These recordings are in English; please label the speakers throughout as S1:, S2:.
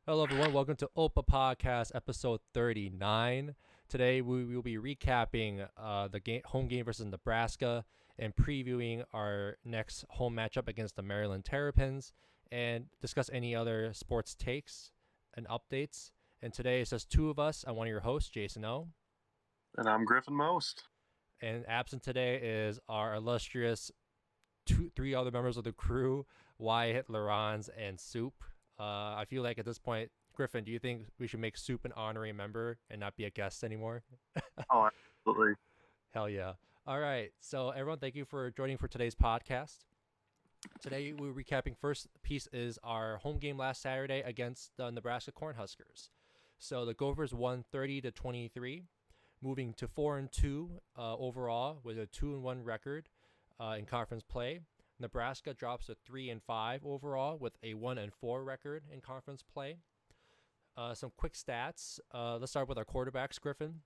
S1: Hello, everyone. Welcome to OPA Podcast, episode 39. Today, we will be recapping the home game versus Nebraska and previewing our next home matchup against the Maryland Terrapins and discuss any other sports takes and updates. And today, it's just two of us. I'm one of your hosts, Jason O.
S2: And I'm Griffin Most.
S1: And absent today is our illustrious three other members of the crew, Wyatt, Laurence, and Soup. I feel like at this point, Griffin, do you think we should make Soup an honorary member and not be a guest anymore?
S2: Oh, absolutely.
S1: Hell yeah. All right. So, everyone, thank you for joining for today's podcast. Today, we're recapping. First piece is our home game last Saturday against the Nebraska Cornhuskers. So, the Gophers won 30-23, moving to 4-2 overall with a 2-1 record in conference play. Nebraska drops to 3-5 overall with a 1-4 record in conference play. Some quick stats. Let's start with our quarterbacks, Griffin.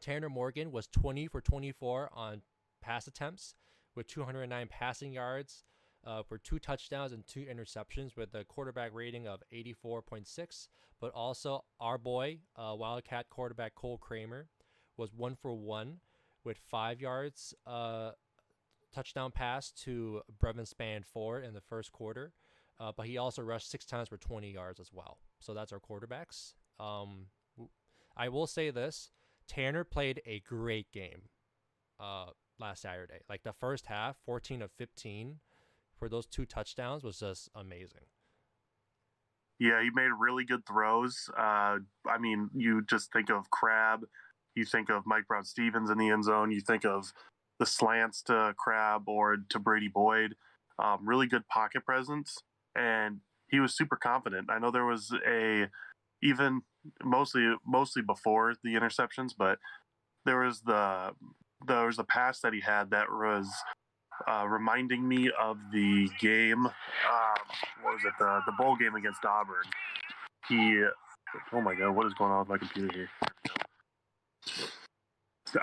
S1: Tanner Morgan was 20 for 24 on pass attempts with 209 passing yards for 2 touchdowns and 2 interceptions with a quarterback rating of 84.6. But also our boy, Wildcat quarterback Cole Kramer, was 1 for 1 with 5 yards touchdown pass to Brevin Spanford in the first quarter, but he also rushed 6 times for 20 yards as well. So that's our quarterbacks. I will say this. Tanner played a great game last Saturday. Like the first half, 14 of 15 for those 2 touchdowns was just amazing.
S2: Yeah, he made really good throws. You just think of Crab. You think of Mike Brown-Stevens in the end zone. You think of the slants to Crab or to Brady Boyd. Really good pocket presence, and he was super confident. I know there was even mostly before the interceptions, but there was a pass that he had that was reminding me of the game. What was it? The bowl game against Auburn. Oh my God, what is going on with my computer here?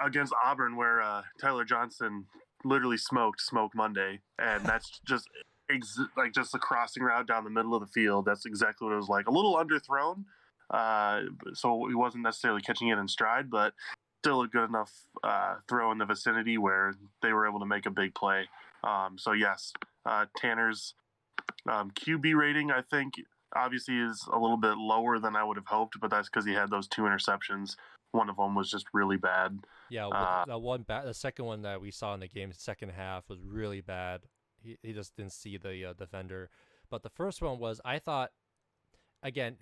S2: Against Auburn, where Tyler Johnson literally smoked Smoke Monday, and that's just just a crossing route down the middle of the field. That's exactly what it was like. A little underthrown, so he wasn't necessarily catching it in stride, but still a good enough throw in the vicinity where they were able to make a big play. So yes, Tanner's QB rating, I think, obviously is a little bit lower than I would have hoped, but that's because he had those 2 interceptions. One of them was just really bad.
S1: Yeah, the second one that we saw in the game, second half, was really bad. He just didn't see the defender. But the first one was, I thought, again,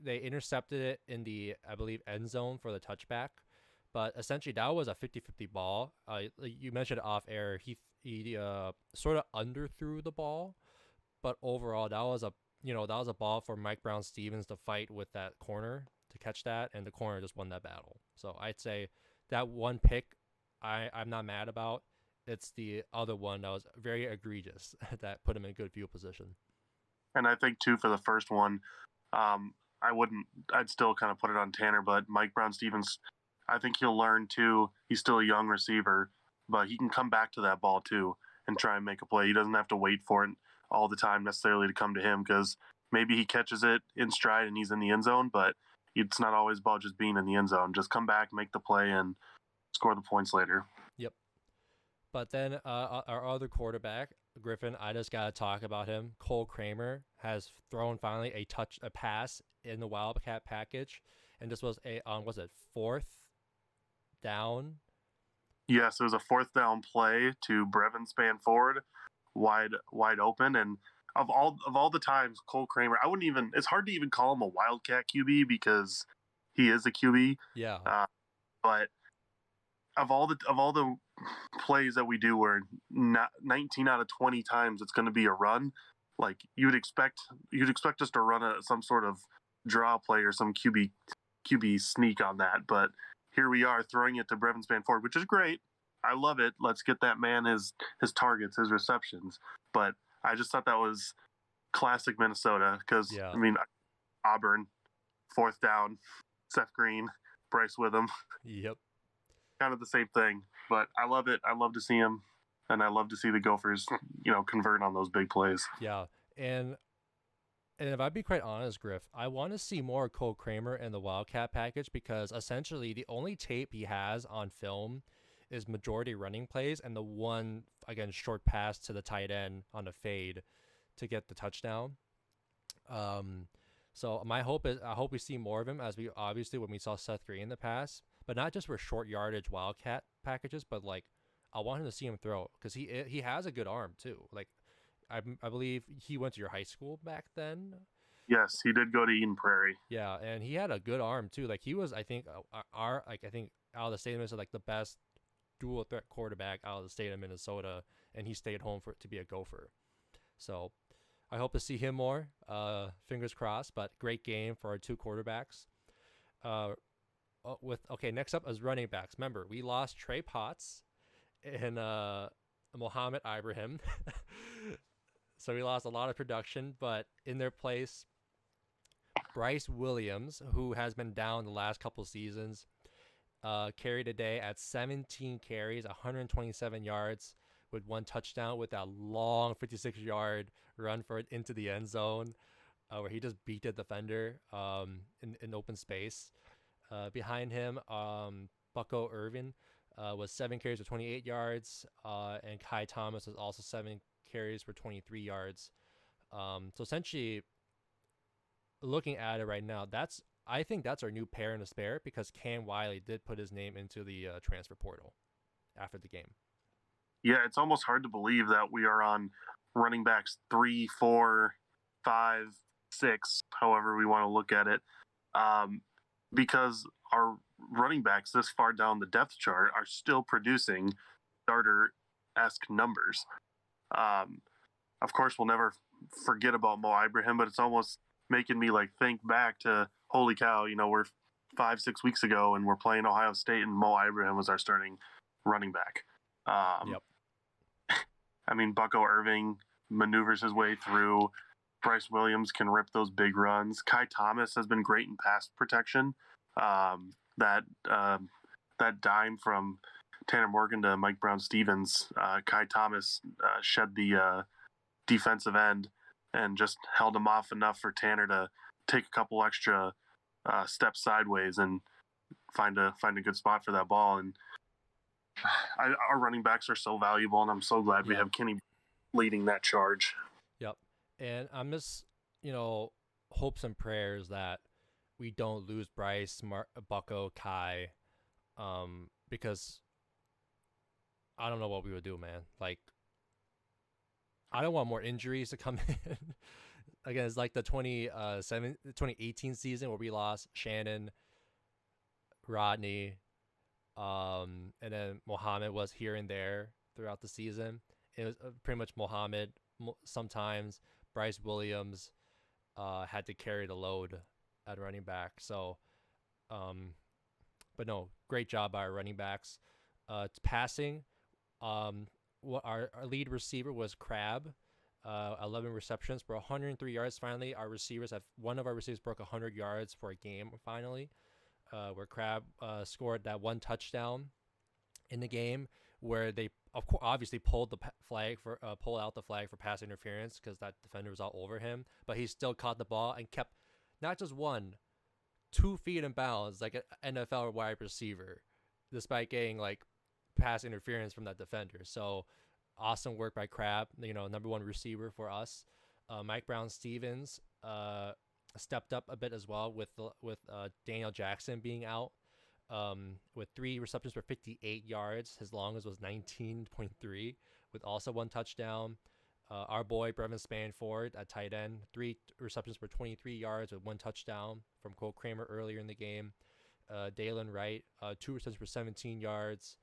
S1: they intercepted it in the, I believe, end zone for the touchback. But essentially, that was a 50-50 ball. You mentioned off air, he sort of underthrew the ball, but overall, that was a ball for Mike Brown-Stevens to fight with that corner to catch that, and the corner just won that battle. So I'd say that one pick, I'm not mad about. It's the other one that was very egregious that put him in good field position.
S2: And I think too, for the first one, I'd still kind of put it on Tanner, but Mike Brown-Stevens, I think he'll learn too. He's still a young receiver, but he can come back to that ball too and try and make a play. He doesn't have to wait for it all the time necessarily to come to him, because maybe he catches it in stride and he's in the end zone, but it's not always about just being in the end zone. Just come back, make the play, and score the points later.
S1: Yep. But then our other quarterback, Griffin, I just got to talk about him. Cole Kramer has thrown finally a pass in the Wildcat package, and this was was it 4th down?
S2: Yes, it was a 4th down play to Brevin Spanford, wide open, and of all the times Cole Kramer, it's hard to even call him a Wildcat QB because he is a QB.
S1: Yeah.
S2: But of all the plays that we do, where 19 out of 20 times it's going to be a run, like you'd expect us to run some sort of draw play or some QB sneak on that, but here we are throwing it to Brevin Spanford, which is great. I love it. Let's get that man his targets, his receptions. But I just thought that was classic Minnesota, because
S1: Yeah.
S2: Auburn, 4th down, Seth Green, Bryce Williams.
S1: Yep.
S2: Kind of the same thing, but I love it. I love to see him, and I love to see the Gophers, convert on those big plays.
S1: Yeah, and And if I'd be quite honest, Griff, I want to see more Cole Kramer in the Wildcat package because essentially the only tape he has on film is majority running plays and the one, again, short pass to the tight end on a fade to get the touchdown. So my hope is I hope we see more of him as we obviously when we saw Seth Green in the past, but not just for short yardage Wildcat packages, but like I want him to see him throw because he has a good arm too. Like I believe he went to your high school back then.
S2: Yes, he did go to Eden Prairie.
S1: Yeah, and he had a good arm too. Like he was, I think, I think out of the state of Minnesota, like the best dual threat quarterback out of the state of Minnesota, and he stayed home to be a Gopher. So I hope to see him more. Fingers crossed. But great game for our two quarterbacks. Next up is running backs. Remember, we lost Trey Potts and Mohamed Ibrahim. So we lost a lot of production, but in their place, Bryce Williams, who has been down the last couple seasons, carried a day at 17 carries, 127 yards with one touchdown with that long 56-yard run for it into the end zone where he just beat the defender in open space. Behind him, Bucko Irvin was 7 carries for 28 yards, and Kai Thomas was also 7 carries for 23 yards. So essentially, looking at it right now, I think that's our new pair in the spare because Cam Wiley did put his name into the transfer portal after the game.
S2: Yeah, it's almost hard to believe that we are on running backs 3, 4, 5, 6, however we want to look at it, because our running backs this far down the depth chart are still producing starter-esque numbers. Of course, we'll never forget about Mo Ibrahim, but it's almost making me like think back to holy cow, we're 5-6 weeks ago and we're playing Ohio State and Mo Ibrahim was our starting running back.
S1: Yep.
S2: I mean, Bucko Irving maneuvers his way through. Bryce Williams can rip those big runs. Kai Thomas has been great in pass protection. That dime from Tanner Morgan to Mike Brown-Stevens, Kai Thomas shed the defensive end and just held him off enough for Tanner to take a couple extra steps sideways and find a good spot for that ball. And our running backs are so valuable, and I'm so glad we have Kenny leading that charge.
S1: Yep. And I'm just, hopes and prayers that we don't lose Bryce, Bucko, Kai, because I don't know what we would do, man. Like, I don't want more injuries to come in. Again, it's like the 2018 season where we lost Shannon, Rodney, and then Mohammed was here and there throughout the season. It was pretty much Mohammed sometimes. Bryce Williams had to carry the load at running back. So, but no, great job by our running backs. Passing, what our lead receiver was Crab. 11 receptions for 103 yards. Finally, one of our receivers broke 100 yards for a game finally, where Crab scored that one touchdown in the game where they obviously pulled out the flag for pass interference because that defender was all over him, but he still caught the ball and kept not just 2 feet in bounds like an NFL wide receiver, despite getting like pass interference from that defender. So awesome work by Crab, number 1 receiver for us. Mike Brown-Stevens stepped up a bit as well with Daniel Jackson being out, with 3 receptions for 58 yards. His longest was 19.3 with also 1 touchdown. Our boy Brevin Spanford at tight end, 3 receptions for 23 yards with 1 touchdown from Cole Kramer earlier in the game. Dalen Wright, 2 receptions for 17 yards.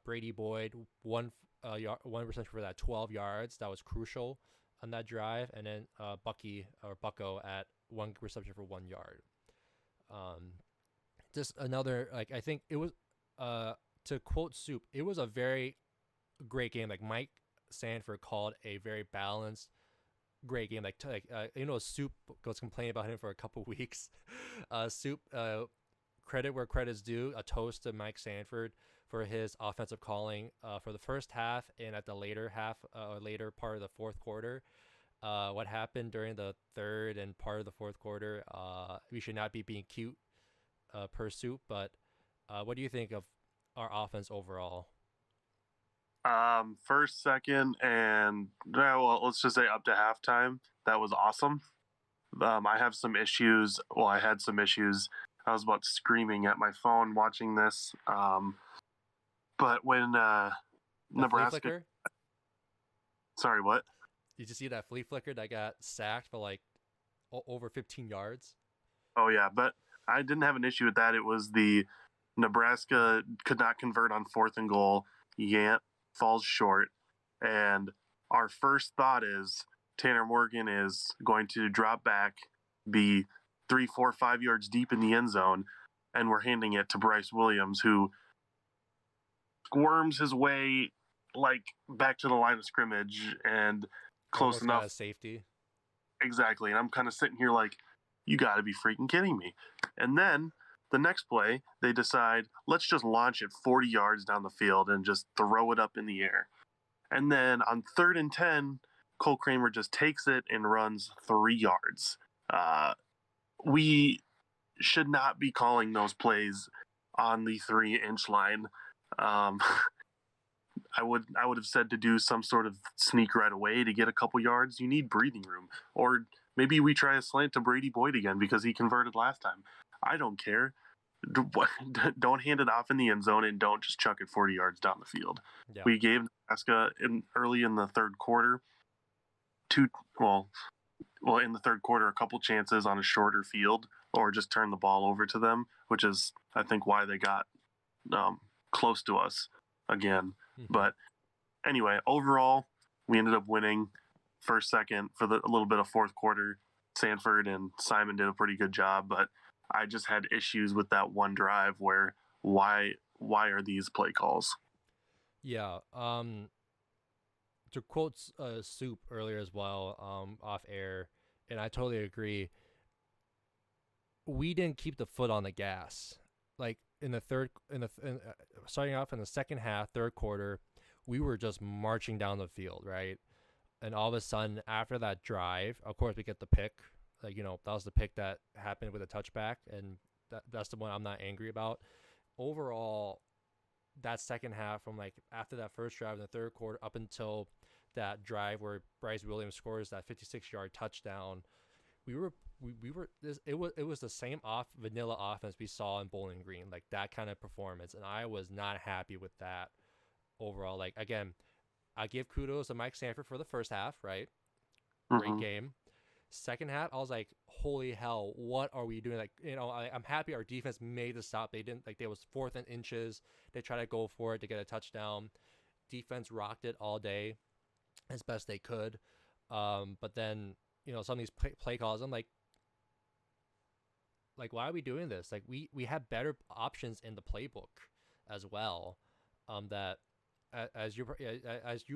S1: Brady Boyd, 1 reception for that 12 yards. That was crucial on that drive. And then Bucko at 1 reception for 1 yard. Just another, I think it was, to quote Soup, it was a very great game. Like Mike Sanford called a very balanced, great game. Soup goes complaining about him for a couple weeks. Soup, credit where credit's due. A toast to Mike Sanford for his offensive calling for the first half and at the later part of the fourth quarter. what happened during the third and part of the fourth quarter. We should not be being cute per suit, but what do you think of our offense overall?
S2: First, second, and well, let's just say up to halftime. That was awesome. I have some issues. Well, I had some issues. I was about screaming at my phone watching this. But when
S1: The flea
S2: Nebraska,
S1: flicker?
S2: sorry, what?
S1: Did you see that flea flicker that got sacked for like over 15 yards?
S2: Oh yeah, but I didn't have an issue with that. It was the Nebraska could not convert on 4th and goal. Yant falls short, and our first thought is Tanner Morgan is going to drop back, be 3, 4, 5 yards deep in the end zone, and we're handing it to Bryce Williams, who squirms his way like back to the line of scrimmage and close
S1: Almost
S2: enough.
S1: got a safety.
S2: Exactly. And I'm kind of sitting here like, you got to be freaking kidding me. And then the next play, they decide, let's just launch it 40 yards down the field and just throw it up in the air. And then on 3rd and 10, Cole Kramer just takes it and runs 3 yards. We should not be calling those plays on the 3-inch line. I would have said to do some sort of sneak right away to get a couple yards. You need breathing room. Or maybe we try a slant to Brady Boyd again because he converted last time. I don't care. Don't hand it off in the end zone and don't just chuck it 40 yards down the field.
S1: Yeah.
S2: We gave Nebraska early in the third quarter in the third quarter a couple chances on a shorter field or just turn the ball over to them, which is I think why they got close to us again.
S1: Mm-hmm.
S2: But anyway, overall, we ended up winning first, second for a little bit of fourth quarter. Sanford and Simon did a pretty good job, but I just had issues with that one drive where why are these play calls?
S1: Yeah. To quote Soup earlier as well, off air, and I totally agree. We didn't keep the foot on the gas. Like starting off in the second half, third quarter, we were just marching down the field, right? And all of a sudden, after that drive, of course, we get the pick. Like, that was the pick that happened with a touchback, and that's the one I'm not angry about. Overall, that second half, from like after that first drive in the third quarter up until that drive where Bryce Williams scores that 56-yard touchdown, it was the same vanilla offense we saw in Bowling Green, like that kind of performance, and I was not happy with that overall. Like, again, I give kudos to Mike Sanford for the first half, right? Great game. Second half, I was like, holy hell, what are we doing? Like, I'm happy our defense made the stop. They didn't, like, they was 4th and inches. They tried to go for it to get a touchdown. Defense rocked it all day as best they could. But then, some of these play calls, I'm like, why are we doing this? Like, we have better options in the playbook as well. That as you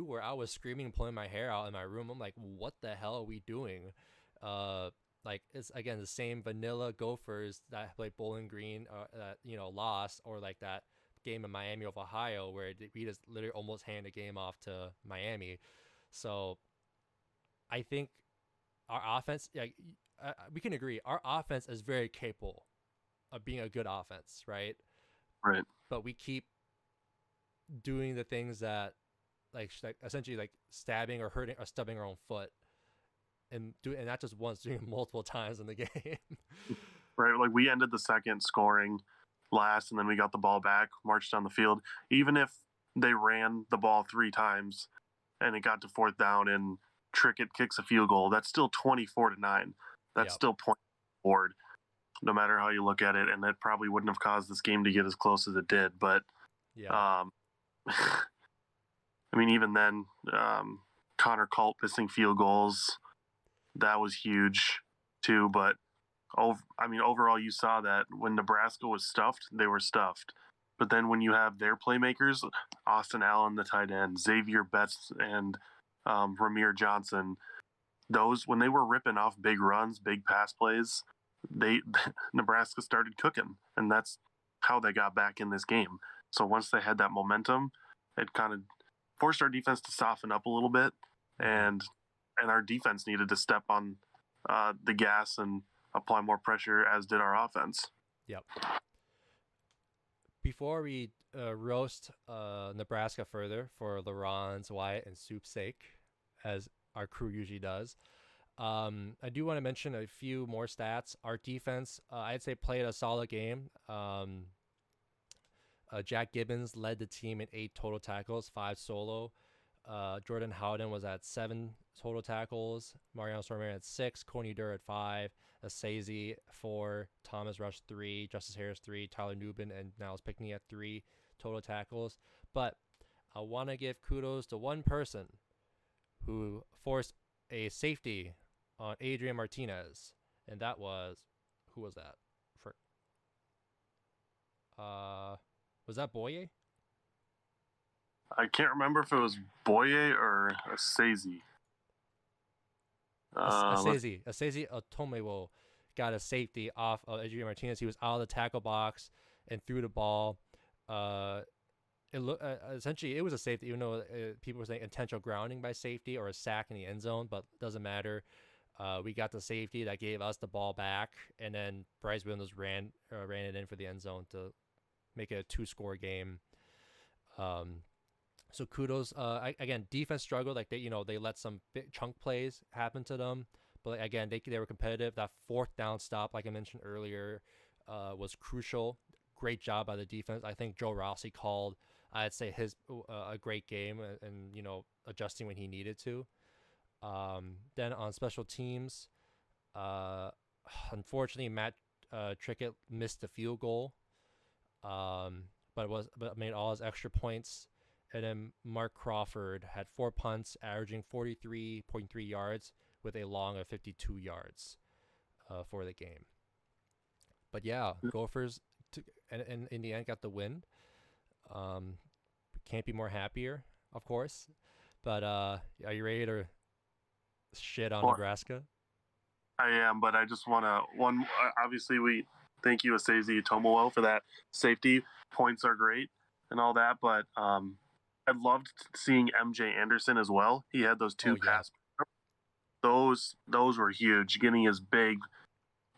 S1: were, I was screaming and pulling my hair out in my room. I'm like, what the hell are we doing? Like, it's again the same vanilla Gophers that played Bowling Green that lost, or like that game in Miami of Ohio where we just literally almost hand the game off to Miami. So I think our offense, we can agree, our offense is very capable of being a good offense, right?
S2: Right.
S1: But we keep doing the things that like essentially like stabbing or hurting or stubbing our own foot, and not just once, doing it multiple times in the game.
S2: Right. Like, we ended the second scoring last, and then we got the ball back, marched down the field. Even if they ran the ball 3 times and it got to 4th down and Trickett kicks a field goal, that's still 24-9. That's still point forward, no matter how you look at it. And that probably wouldn't have caused this game to get as close as it did. But I mean, even then, Connor Culp missing field goals, that was huge too. But overall, you saw that when Nebraska was stuffed, they were stuffed. But then when you have their playmakers, Austin Allen, the tight end, Xavier Betts, and Ramir Johnson, those, when they were ripping off big runs, big pass plays, Nebraska started cooking, and that's how they got back in this game. So once they had that momentum, it kind of forced our defense to soften up a little bit, and and our defense needed to step on the gas and apply more pressure, as did our offense.
S1: Yep. Before we roast Nebraska further for LaRon's, Wyatt, and Soup's sake, as our crew usually does, I do want to mention a few more stats. Our defense, I'd say, played a solid game. Jack Gibbons led the team in 8 total tackles, 5 solo. Jordan Howden was at 7 total tackles. Mariano Stormer at 6. Coney Durr at 5. Asazi 4. Thomas Rush 3. Justice Harris 3. Tyler Newbin and Niles Pickney at 3 total tackles. But I want to give kudos to one person who forced a safety on Adrian Martinez, and that was, who was that? Was that Boye?
S2: I can't remember if it was Boye or Asazi.
S1: Asazi Otomewo got a safety off of Adrian Martinez. He was out of the tackle box and threw the ball. Essentially it was a safety, even though people were saying intentional grounding by safety or a sack in the end zone, but it doesn't matter. We got the safety that gave us the ball back, and then Bryce Williams ran it in for the end zone to make it a 2-score game. So kudos. Again, defense struggled. Like they let some big chunk plays happen to them, but again, they were competitive. That 4th down stop, like I mentioned earlier, was crucial. Great job by the defense. I think Joe Rossi called, I'd say, his a great game and adjusting when he needed to. Then on special teams, unfortunately Matt Trickett missed the field goal, but made all his extra points. And then Mark Crawford had 4 punts, averaging 43.3 yards with a long of 52 yards for the game. But yeah, Gophers and in the end got the win. Can't be more happier, of course. But are you ready to shit on Nebraska?
S2: I am, but I just want to obviously we thank you Asazi Tomowo for that safety. Points are great and all that, but I loved seeing MJ Anderson as well. He had those 2 passes. Those were huge, getting his big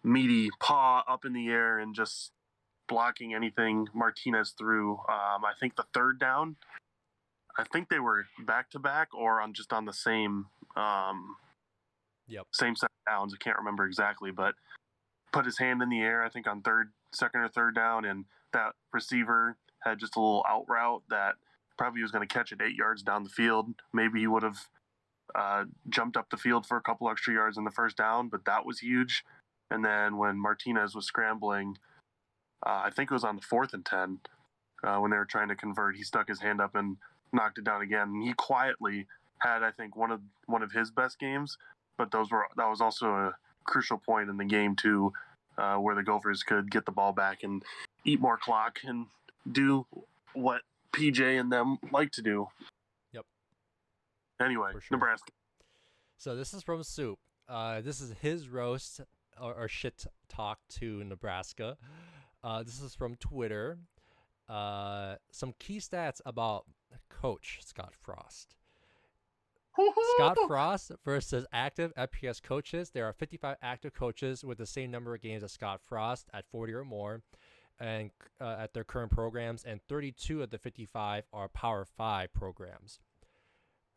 S2: meaty paw up in the air and just blocking anything Martinez threw. I think the 3rd down, I think they were back to back or on the same same set of downs. I can't remember exactly, but put his hand in the air, I think on 2nd or 3rd down, and that receiver had just a little out route that probably was going to catch it 8 yards down the field. Maybe he would have jumped up the field for a couple extra yards in the 1st down, but that was huge. And then when Martinez was scrambling, I think it was on the 4th and 10, when they were trying to convert, he stuck his hand up and knocked it down again. And he quietly had, I think, one of his best games, but that was also a crucial point in the game too, where the Gophers could get the ball back and eat more clock and do what PJ and them like to do.
S1: Yep.
S2: Anyway, sure. Nebraska.
S1: So this is from Soup. This is his roast or shit talk to Nebraska. This is from Twitter. Some key stats about Coach Scott Frost. Scott Frost versus active FPS coaches. There are 55 active coaches with the same number of games as Scott Frost at 40 or more, and at their current programs, and 32 of the 55 are Power 5 programs.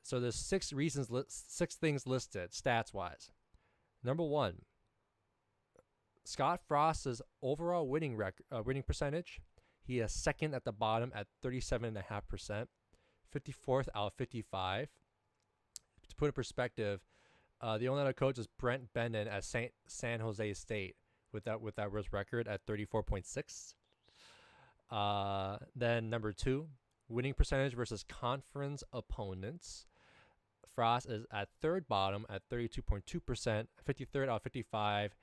S1: So there's 6 things listed stats-wise. Number 1, Scott Frost's overall winning percentage. He is 2nd at the bottom at 37.5%, 54th out of 55. To put in perspective, the only other coach is Brent Benden at San Jose State with that worst record at 34.6. Then number 2, winning percentage versus conference opponents. Frost is at 3rd bottom at 32.2%, 53rd out of 55.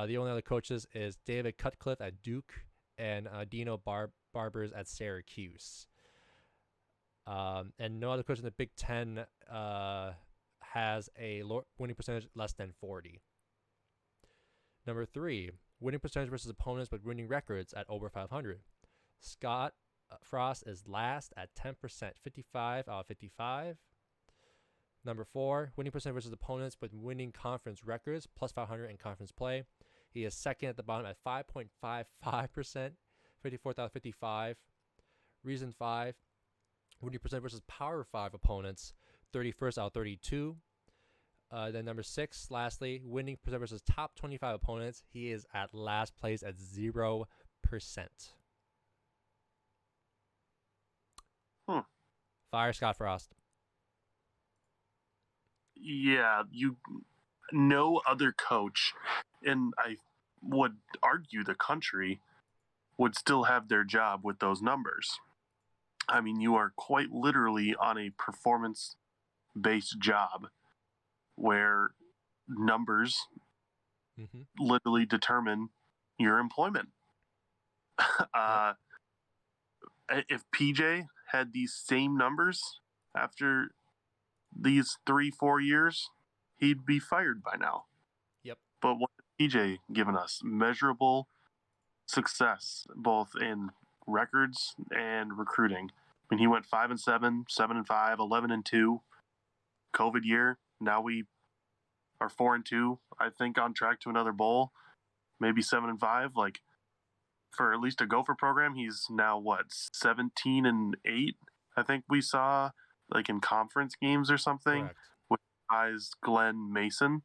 S1: The only other coaches is David Cutcliffe at Duke and Dino Barbers at Syracuse. And no other coach in the Big Ten has a winning percentage less than 40. Number 3, winning percentage versus opponents with winning records at over 500. Scott Frost is last at 10%, 55 out of 55. Number 4, winning percent versus opponents with winning conference records, plus 500 in conference play. He is second at the bottom at 5.55%, 54th out of 55. Reason 5, winning percent versus Power 5 opponents, 31st out of 32. Then number 6, lastly, winning percent versus top 25 opponents. He is at last place at 0%. Fire Scott Frost.
S2: Yeah, no other coach, and I would argue the country, would still have their job with those numbers. I mean, you are quite literally on a performance-based job where numbers literally determine your employment. If PJ had these same numbers after these 3-4 years, he'd be fired by now.
S1: Yep.
S2: But what has PJ given us? Measurable success, both in records and recruiting. I mean, he went 5-7, 7-5, 11-2. COVID year. Now we are 4-2. I think on track to another bowl. Maybe 7-5. Like, for at least a Gopher program, he's now 17-8. I think we saw, like, in conference games or something.
S1: Correct.
S2: With eyes Glenn Mason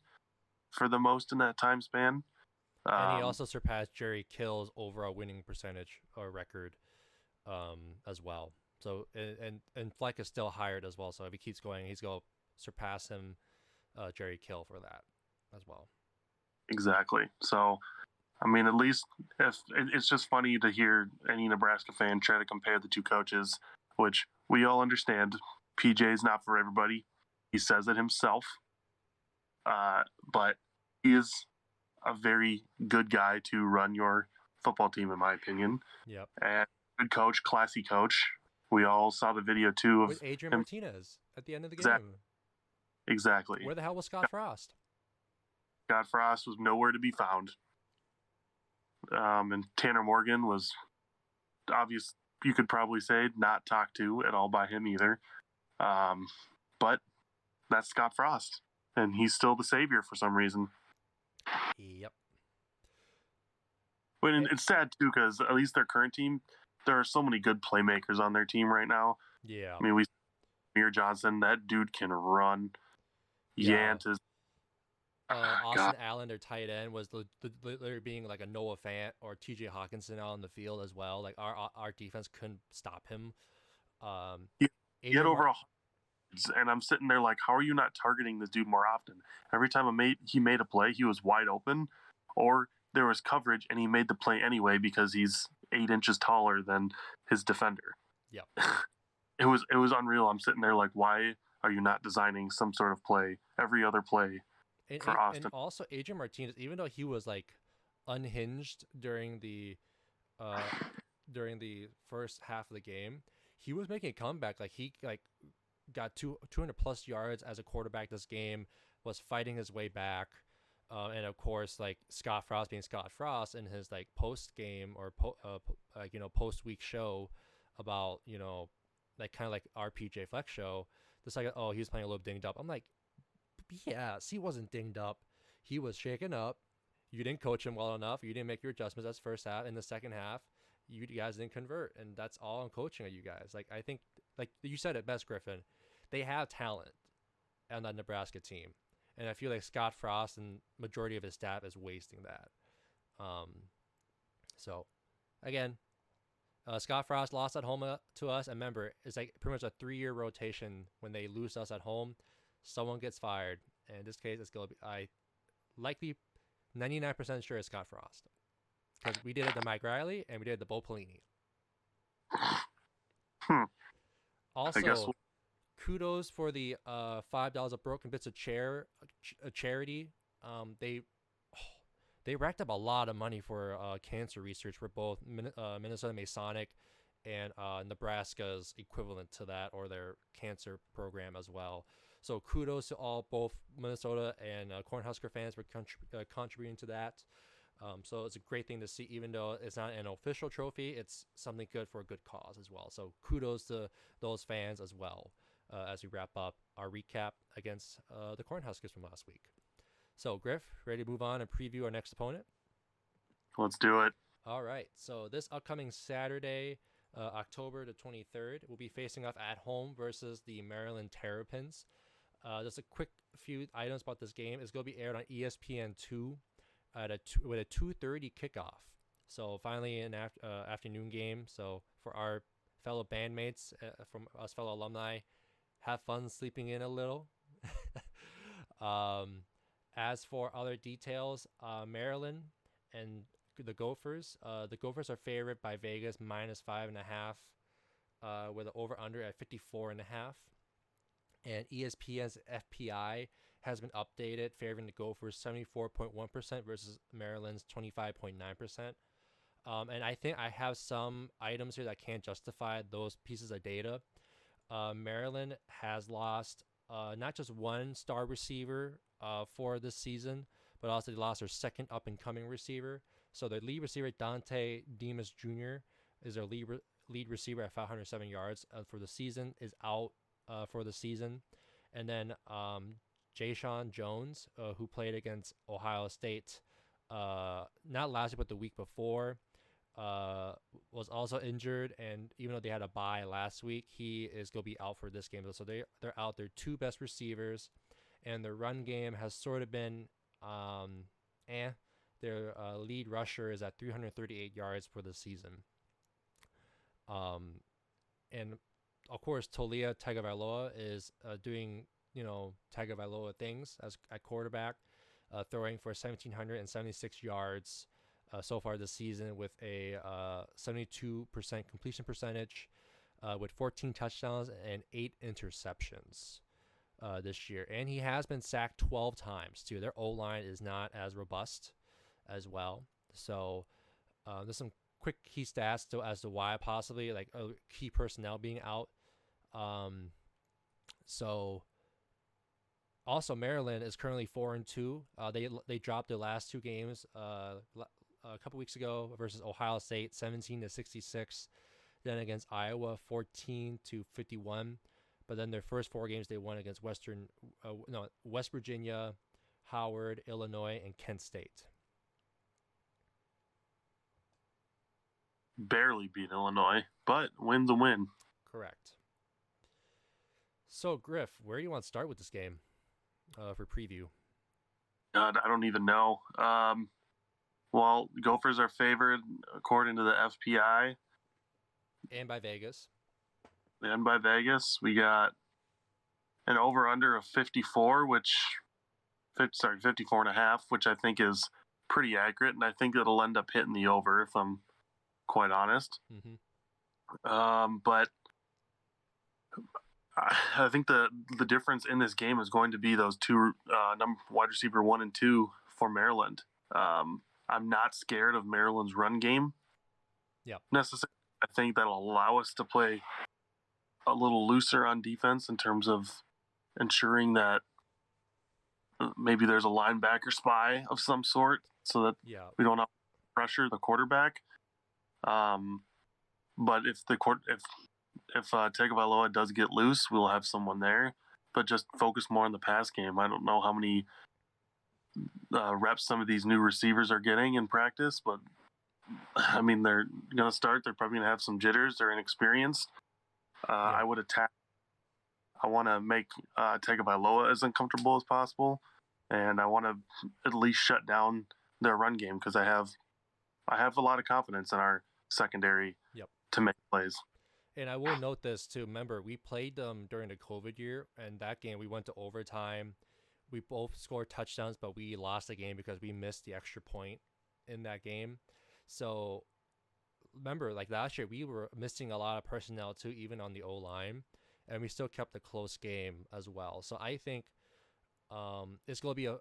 S2: for the most in that time span.
S1: And he also surpassed Jerry Kill's overall winning percentage or record as well. So and Fleck is still hired as well. So if he keeps going, he's going to surpass him, Jerry Kill, for that as well.
S2: Exactly. So, I mean, at least if it's just funny to hear any Nebraska fan try to compare the two coaches, which we all understand. PJ is not for everybody. He says it himself. But he is a very good guy to run your football team, in my opinion.
S1: Yep.
S2: And good coach, classy coach. We all saw the video too of
S1: with Adrian
S2: him.
S1: Martinez at the end of the game.
S2: Exactly.
S1: Where the hell was Scott Frost?
S2: Scott Frost was nowhere to be found. And Tanner Morgan was obvious. You could probably say not talked to at all by him either. But that's Scott Frost, and he's still the savior for some reason.
S1: Yep.
S2: But it's sad too, because at least their current team, there are so many good playmakers on their team right now.
S1: Yeah.
S2: I mean, we Amir Johnson, that dude can run.
S1: Yeah.
S2: Yant is.
S1: Austin Allen, their tight end, was literally being like a Noah Fant or TJ Hawkinson out on the field as well. Like our defense couldn't stop him.
S2: He had over 100, and I'm sitting there like, how are you not targeting this dude more often? Every time he made a play, he was wide open, or there was coverage, and he made the play anyway because he's 8 inches taller than his defender.
S1: Yeah.
S2: It was unreal. I'm sitting there like, why are you not designing some sort of play, every other play for Austin?
S1: And also Adrian Martinez, even though he was like unhinged during the first half of the game, he was making a comeback. Like he got 200 plus yards as a quarterback this game, was fighting his way back. And of course, like Scott Frost being Scott Frost in his like post game or post week show about, like kind of like our PJ Flex show, just like, oh, he was playing a little dinged up. I'm like, yes, he wasn't dinged up. He was shaken up. You didn't coach him well enough. You didn't make your adjustments. That's first half. In the second half, you guys didn't convert, and that's all I'm coaching at you guys. Like, I think, like you said it best, Griffin, they have talent on that Nebraska team, and I feel like Scott Frost and majority of his staff is wasting that. So, again, Scott Frost lost at home to us, and remember, it's like pretty much a 3-year rotation. When they lose us at home, someone gets fired, and in this case, it's gonna be likely 99% sure it's Scott Frost, because we did it to Mike Riley and we did it to Bo Pelini. Also, kudos for the $5 of broken bits of charity. They racked up a lot of money for cancer research for both Minnesota Masonic and Nebraska's equivalent to that, or their cancer program as well. So kudos to both Minnesota and Cornhusker fans for contributing to that. So it's a great thing to see, even though it's not an official trophy. It's something good for a good cause as well. So kudos to those fans as well. as we wrap up our recap against the Cornhuskers from last week. So, Griff, ready to move on and preview our next opponent?
S2: Let's do it.
S1: All right. So this upcoming Saturday, October the 23rd, we'll be facing off at home versus the Maryland Terrapins. Just a quick few items about this game. It's going to be aired on ESPN2 with a 2:30 kickoff. So finally an afternoon game. So for our fellow bandmates, from us fellow alumni, have fun sleeping in a little. As for other details, Maryland and the Gophers are favored by Vegas -5.5, with an over/under at 54.5. And ESPN's FPI has been updated, favoring the Gophers 74.1% versus Maryland's 25.9%. And I think I have some items here that can't justify those pieces of data. Maryland has lost not just one star receiver for this season, but also they lost their second up-and-coming receiver. So their lead receiver, Dante Demas Jr., is their lead receiver at 507 yards for the season, is out for the season. And then Jayshon Jones, who played against Ohio State not last week, but the week before, was also injured. And even though they had a bye last week, he is going to be out for this game. So they're out their two best receivers. And their run game has sort of been Their lead rusher is at 338 yards for the season. And of course, Tolia Tagovailoa is doing, Tagovailoa things as at quarterback, throwing for 1,776 yards so far this season with a 72% completion percentage, with 14 touchdowns and 8 interceptions this year. And he has been sacked 12 times, too. Their O-line is not as robust as well. So there's some quick key stats as to why possibly, like key personnel being out. So also Maryland is currently 4-2. They dropped their last two games a couple weeks ago versus Ohio State, 17-66. Then against Iowa, 14-51. But then their first 4 games they won against West Virginia, Howard, Illinois, and Kent State.
S2: Barely beat Illinois, but win's a win.
S1: Correct. So, Griff, where do you want to start with this game for preview?
S2: God, I don't even know. Well, Gophers are favored according to the FPI.
S1: And by Vegas.
S2: And by Vegas. We got an over-under of 54, 54.5, which I think is pretty accurate, and I think it'll end up hitting the over, if I'm quite honest.
S1: Mm-hmm.
S2: But I think the difference in this game is going to be those two wide receiver 1 and 2 for Maryland. I'm not scared of Maryland's run game.
S1: Yeah.
S2: Necessarily, I think that'll allow us to play a little looser on defense in terms of ensuring that maybe there's a linebacker spy of some sort, so that we don't have to pressure the quarterback. But if Tagovailoa does get loose, we'll have someone there. But just focus more on the pass game. I don't know how many reps some of these new receivers are getting in practice, but I mean, they're going to start. They're probably going to have some jitters. They're inexperienced. I would attack. I want to make Tagovailoa as uncomfortable as possible, and I want to at least shut down their run game, because I have a lot of confidence in our secondary to make plays.
S1: And I will note this too. Remember, we played them during the COVID year, and that game we went to overtime. We both scored touchdowns, but we lost the game because we missed the extra point in that game. So remember, like last year, we were missing a lot of personnel too, even on the O-line, and we still kept a close game as well. So I think it's going to be a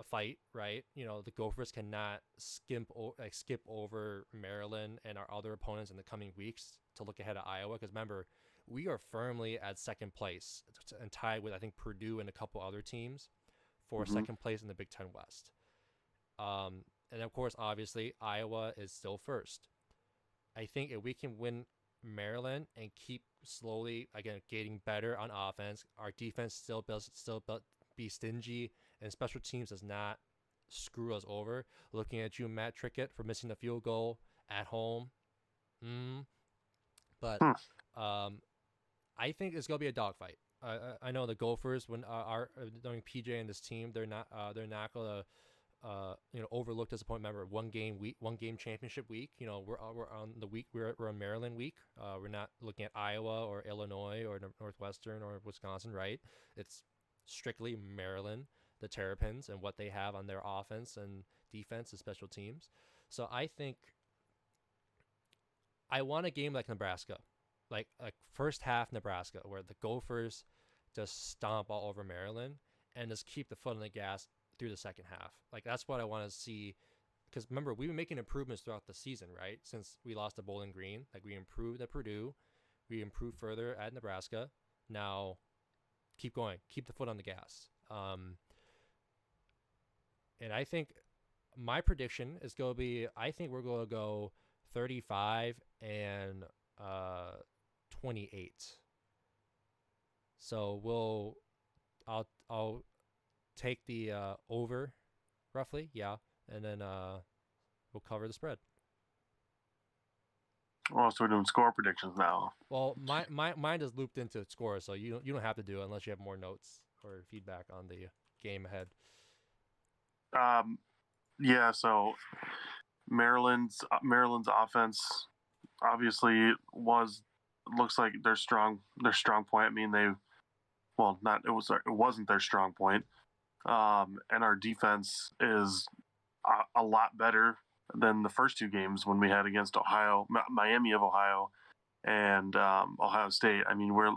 S1: fight, right? The Gophers cannot skip over Maryland and our other opponents in the coming weeks to look ahead at Iowa, because remember, we are firmly at second place and tied with, I think, Purdue and a couple other teams for second place in the Big Ten West. And of course, obviously, Iowa is still first. I think if we can win Maryland and keep slowly again getting better on offense. Our defense still be stingy, and special teams does not screw us over. Looking at you, Matt Trickett, for missing the field goal at home. But I think it's gonna be a dogfight. I know the Gophers, when are knowing PJ and this team, they're not gonna overlook disappointment. Remember, one game championship week. We're on the week, we're on Maryland week. We're not looking at Iowa or Illinois or Northwestern or Wisconsin, right? It's strictly Maryland, the Terrapins, and what they have on their offense and defense and special teams. So I think I want a game like Nebraska, like first half Nebraska, where the Gophers just stomp all over Maryland and just keep the foot on the gas through the second half. Like, that's what I want to see. Because remember, we've been making improvements throughout the season, right? Since we lost to Bowling Green. Like, we improved at Purdue. We improved further at Nebraska. Now, keep going. Keep the foot on the gas. And I think my prediction is going to be, I think we're going to go 35 and 28. So I'll take the over, roughly, yeah, and then we'll cover the spread.
S2: Oh, so we're doing score predictions now.
S1: Well, mine is looped into score, so you don't have to do it unless you have more notes or feedback on the game ahead.
S2: Yeah. So Maryland's offense obviously looks like their strong point. I mean, it wasn't their strong point. And our defense is a lot better than the first two games when we had against Miami of Ohio, and Ohio State. I mean, we're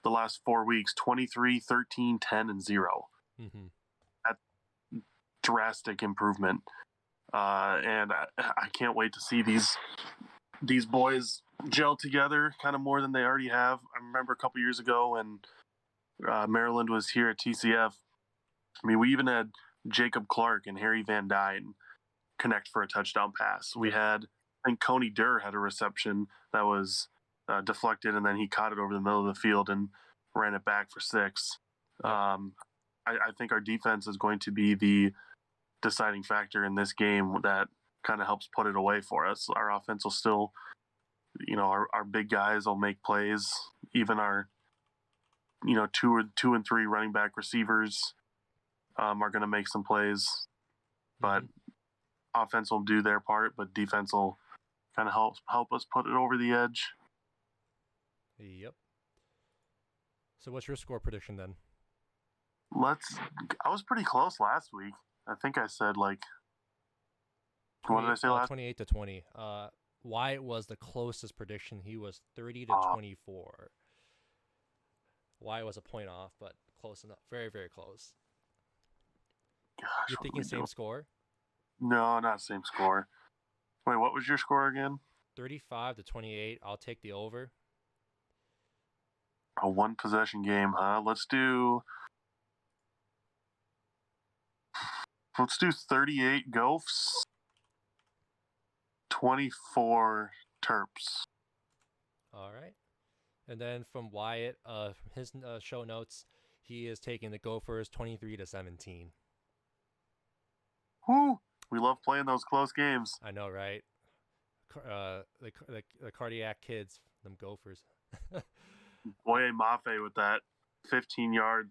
S2: the last 4 weeks, 23, 13, 10, and 0.
S1: Mm-hmm.
S2: That's drastic improvement. And I can't wait to see these boys gel together kind of more than they already have. I remember a couple years ago when Maryland was here at TCF. I mean, we even had Jacob Clark and Harry Van Dyne connect for a touchdown pass. We had, I think Coney Durr had a reception that was deflected, and then he caught it over the middle of the field and ran it back for 6. I think our defense is going to be the deciding factor in this game that kind of helps put it away for us. Our offense will still, our big guys will make plays. Even our, 2 and 3 running back receivers are going to make some plays, but offense will do their part, but defense will kind of help us put it over the edge.
S1: Yep. So what's your score prediction then?
S2: I was pretty close last week. I think I said what did I say last?
S1: 28-20. Wyatt was the closest prediction. He was 30-24. Wyatt was a point off, but close enough. Very, very close.
S2: Gosh,
S1: you're thinking same score?
S2: No, not same score. Wait, what was your score again?
S1: 35-28. I'll take the over.
S2: A 1-possession game, huh? Let's do 38 Gophs, 24 Terps.
S1: All right. And then from Wyatt, from his show notes, he is taking the Gophers 23-17.
S2: Whoo! We love playing those close games.
S1: I know, right? The cardiac kids, them Gophers.
S2: Boye Mafe with that 15-yard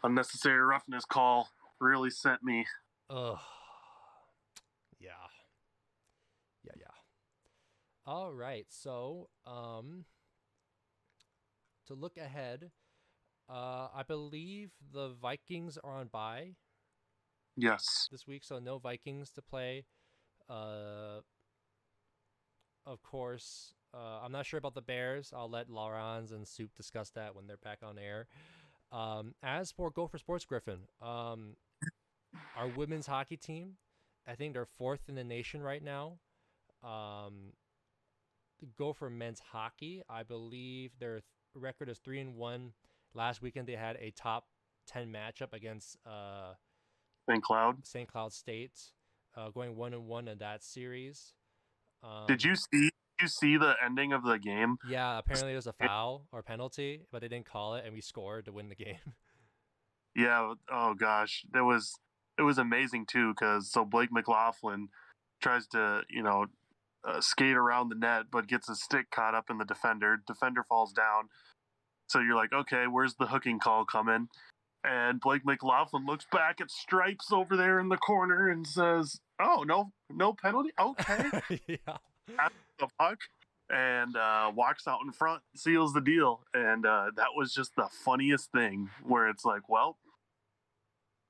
S2: unnecessary roughness call really sent me.
S1: Ugh. Yeah. All right. So, to look ahead, I believe the Vikings are on bye.
S2: Yes.
S1: This week, so no Vikings to play. Of course, I'm not sure about the Bears. I'll let Laurens and Soup discuss that when they're back on air. As for Gopher Sports Griffin, our women's hockey team, I think they're 4th in the nation right now. The Gopher men's hockey, I believe their record is 3-1. Last weekend they had a top 10 matchup against
S2: St.
S1: Cloud State, going 1-1 in that series.
S2: Did you see you see the ending of the game?
S1: Yeah, apparently it was a foul or penalty, but they didn't call it, and we scored to win the game.
S2: Yeah. Oh gosh, it was amazing too. Because so Blake McLaughlin tries to skate around the net, but gets his stick caught up in the defender. Defender falls down. So you're like, okay, where's the hooking call coming? And Blake McLaughlin looks back at Stripes over there in the corner and says, "Oh, no penalty. Okay."
S1: Yeah.
S2: At the puck and walks out in front, seals the deal. And that was just the funniest thing where it's like, well,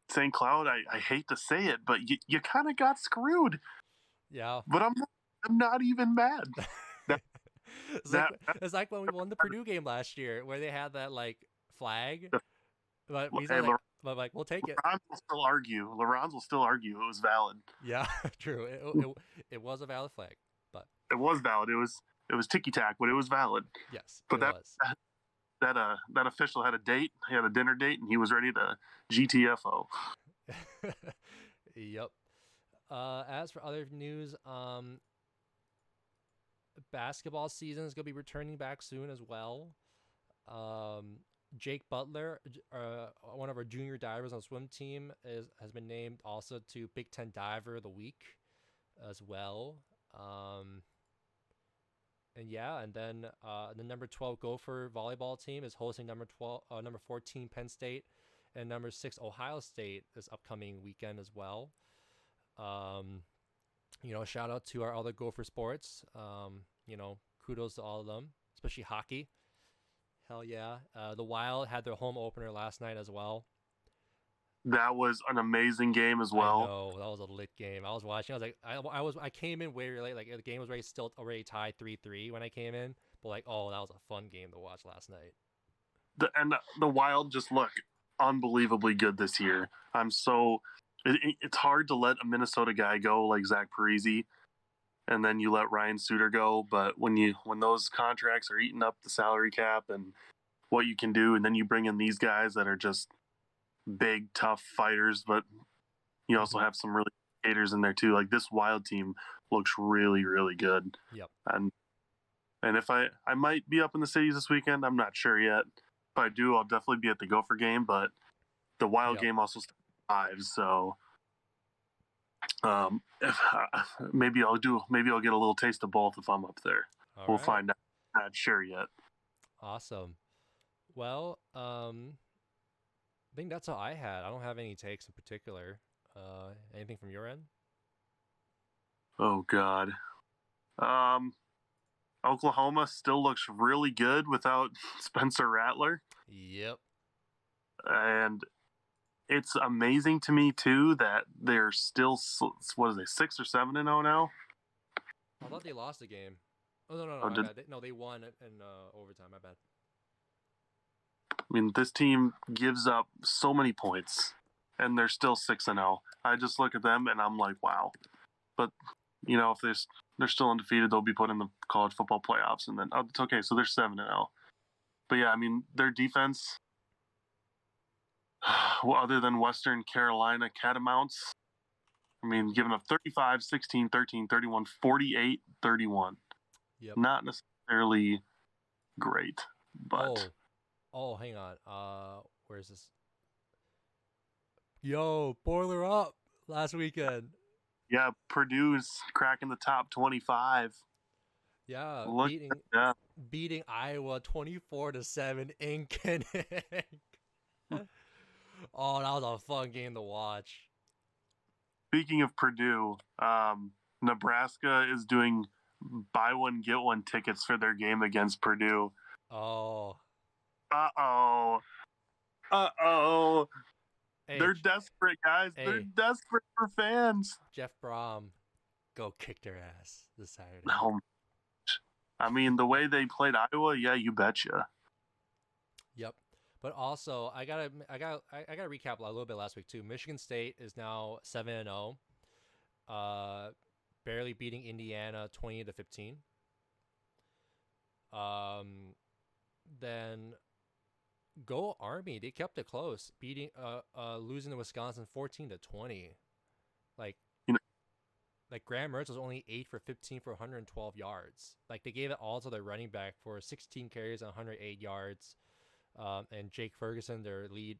S2: St. Cloud, I hate to say it, but you kind of got screwed.
S1: Yeah.
S2: But I'm not even mad.
S1: It's like when we won the Purdue game last year where they had that like flag. But he's like, we'll take it.
S2: Laurent will still argue it was valid.
S1: Yeah, true. It was a valid flag, but
S2: it was valid. It was ticky tack, but it was valid.
S1: Yes,
S2: but that official had a date. He had a dinner date, and he was ready to GTFO.
S1: Yep. As for other news, basketball season is gonna be returning back soon as well. Jake Butler, one of our junior divers on the swim team, has been named also to Big Ten Diver of the Week as well. And then the number 12 Gopher volleyball team is hosting number 14 Penn State and number 6 Ohio State this upcoming weekend as well. Shout out to our other Gopher sports. Kudos to all of them, especially hockey. Hell yeah. The Wild had their home opener last night as well.
S2: That was an amazing game as well.
S1: I know, that was a lit game. I was watching. I was like, I came in way late. Like the game was already tied 3-3 when I came in. But like, oh, that was a fun game to watch last night.
S2: The Wild just look unbelievably good this year. It's hard to let a Minnesota guy go like Zach Parise, and then you let Ryan Suter go. But when those contracts are eating up the salary cap and what you can do, and then you bring in these guys that are just big, tough fighters, but you also have some really skaters in there too. Like this Wild team looks really, really good.
S1: Yep.
S2: And if I might be up in the cities this weekend, I'm not sure yet. If I do, I'll definitely be at the Gopher game, but the Wild game also starts at 5, so maybe I'll get a little taste of both if I'm up there. We'll find out. Not sure yet.
S1: Awesome. Well, I think that's all I had. I don't have any takes in particular. Anything from your end?
S2: Oh God. Oklahoma still looks really good without Spencer Rattler.
S1: Yep.
S2: And it's amazing to me too that they're still 6 or 7-0 now.
S1: I thought they lost the game. Oh no, they won in overtime. My bad.
S2: I mean, this team gives up so many points, and they're still 6-0. I just look at them and I'm like, wow. But if they're still undefeated, they'll be put in the college football playoffs, and then it's okay. So they're 7-0. But yeah, I mean, their defense. Well, other than Western Carolina Catamounts, I mean, giving up 35, 16, 13, 31, 48, 31.
S1: Yep.
S2: Not necessarily great, but...
S1: Oh, hang on. Where's this? Yo, Boiler up last weekend.
S2: Yeah, Purdue's cracking the top 25.
S1: Yeah, beating Iowa 24-7 in Kinnick. Oh, that was a fun game to watch.
S2: Speaking of Purdue, Nebraska is doing buy one, get one tickets for their game against Purdue.
S1: Oh.
S2: Uh-oh. Hey, they're desperate, guys. Hey, they're desperate for fans.
S1: Jeff Brom, go kick their ass this Saturday.
S2: No. I mean, the way they played Iowa, yeah, you betcha.
S1: Yep. But also, I gotta recap a little bit last week too. Michigan State is now 7-0, barely beating Indiana 20-15. Then go Army, they kept it close, beating losing to Wisconsin 14-20. Like, like Graham Mertz was only 8 for 15 for 112 yards. Like they gave it all to their running back for 16 carries and 108 yards. And Jake Ferguson, their lead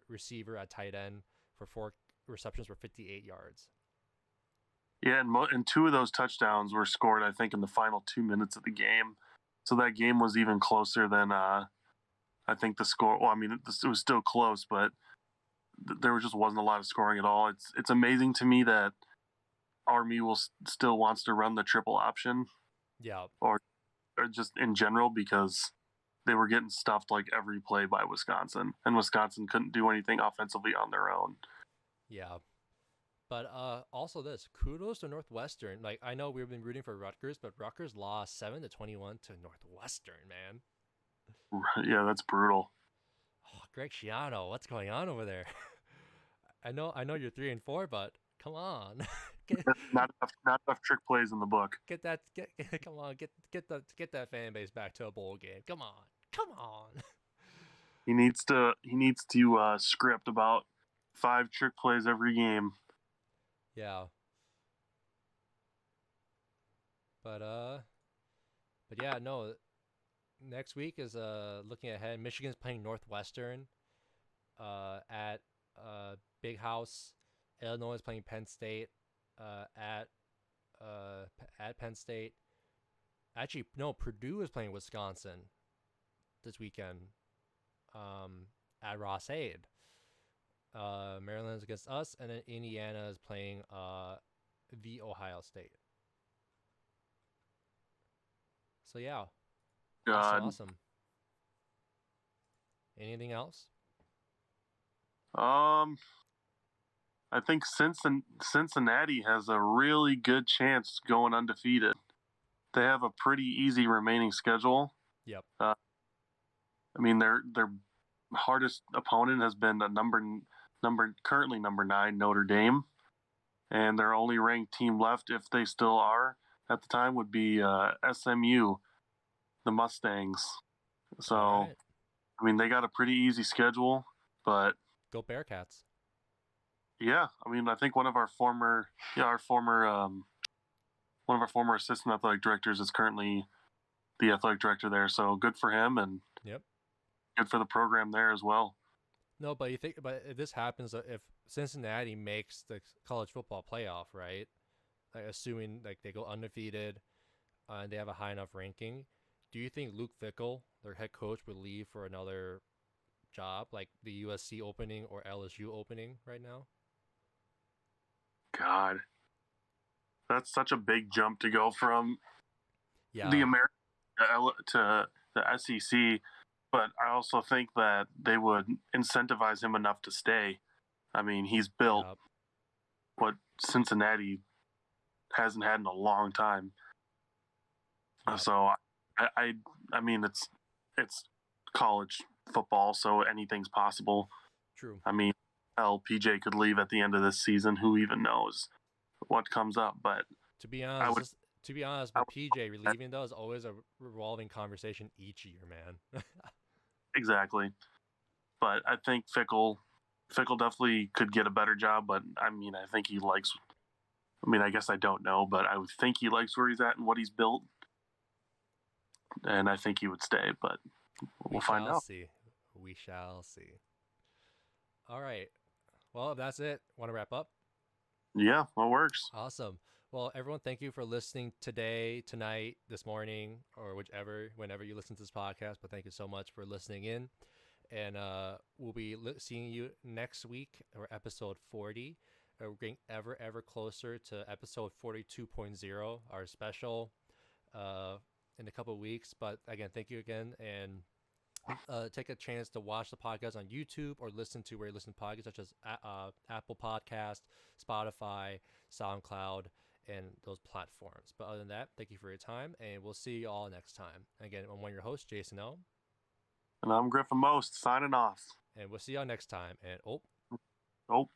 S1: receiver at tight end, for 4 receptions for 58 yards.
S2: Yeah, and 2 of those touchdowns were scored, I think, in the final 2 minutes of the game. So that game was even closer than I think the score. Well, I mean, it was still close, but there just wasn't a lot of scoring at all. It's amazing to me that Army still wants to run the triple option.
S1: Yeah.
S2: Or just in general, because they were getting stuffed like every play by Wisconsin, and Wisconsin couldn't do anything offensively on their own.
S1: Yeah. But also this, kudos to Northwestern. Like, I know we've been rooting for Rutgers, but Rutgers lost 7-21 to Northwestern, man.
S2: Yeah, that's brutal.
S1: Oh, Greg Schiano, what's going on over there? I know you're 3-4, but come on.
S2: not enough trick plays in the book.
S1: Come on, get that fan base back to a bowl game. Come on.
S2: He needs to script about 5 trick plays every game.
S1: Yeah. But yeah, no. Next week is looking ahead. Michigan's playing Northwestern at Big House. Illinois is playing Penn State at Penn State. Actually, no, Purdue is playing Wisconsin this weekend at Ross-Ade. Maryland's against us, and then Indiana is playing the Ohio State. So yeah, awesome. Anything else?
S2: I think Cincinnati has a really good chance going undefeated. They have a pretty easy remaining schedule.
S1: Yep.
S2: I mean, their hardest opponent has been currently number 9 Notre Dame, and their only ranked team left, if they still are at the time, would be SMU, the Mustangs. So, right. I mean, they got a pretty easy schedule, but
S1: go Bearcats.
S2: Yeah, I mean, I think one of our former assistant athletic directors is currently the athletic director there. So good for him, and
S1: yep,
S2: good for the program there as well.
S1: No, but if this happens, if Cincinnati makes the college football playoff, right? Like, assuming like they go undefeated, and they have a high enough ranking, do you think Luke Fickell, their head coach, would leave for another job, like the USC opening or LSU opening right now?
S2: God, that's such a big jump to go from the American to the SEC. But I also think that they would incentivize him enough to stay. I mean, he's built what Cincinnati hasn't had in a long time. Yep. So I mean, it's college football, so anything's possible.
S1: True.
S2: I mean, PJ could leave at the end of this season. Who even knows what comes up? But
S1: to be honest, with PJ leaving, though, is always a revolving conversation each year, man.
S2: Exactly. But I think Fickell definitely could get a better job. But I mean, I think he likes. I mean, I guess I don't know, but I would think he likes where he's at and what he's built. And I think he would stay, but we'll find out.
S1: We shall see. All right. Well, if that's it, want to wrap up?
S2: Yeah, that works.
S1: Awesome. Well, everyone, thank you for listening today, tonight, this morning, or whenever you listen to this podcast. But thank you so much for listening in. And we'll be seeing you next week, or episode 40. We're getting ever closer to episode 42.0, our special, in a couple of weeks. But again, thank you again. And take a chance to watch the podcast on YouTube or listen to where you listen to podcasts, such as Apple Podcast, Spotify, SoundCloud, and those platforms. But other than that, thank you for your time, and we'll see you all next time. Again, I'm one of your hosts, Jason O.
S2: And I'm Griffin Most, signing off.
S1: And we'll see y'all next time. And
S2: Oh.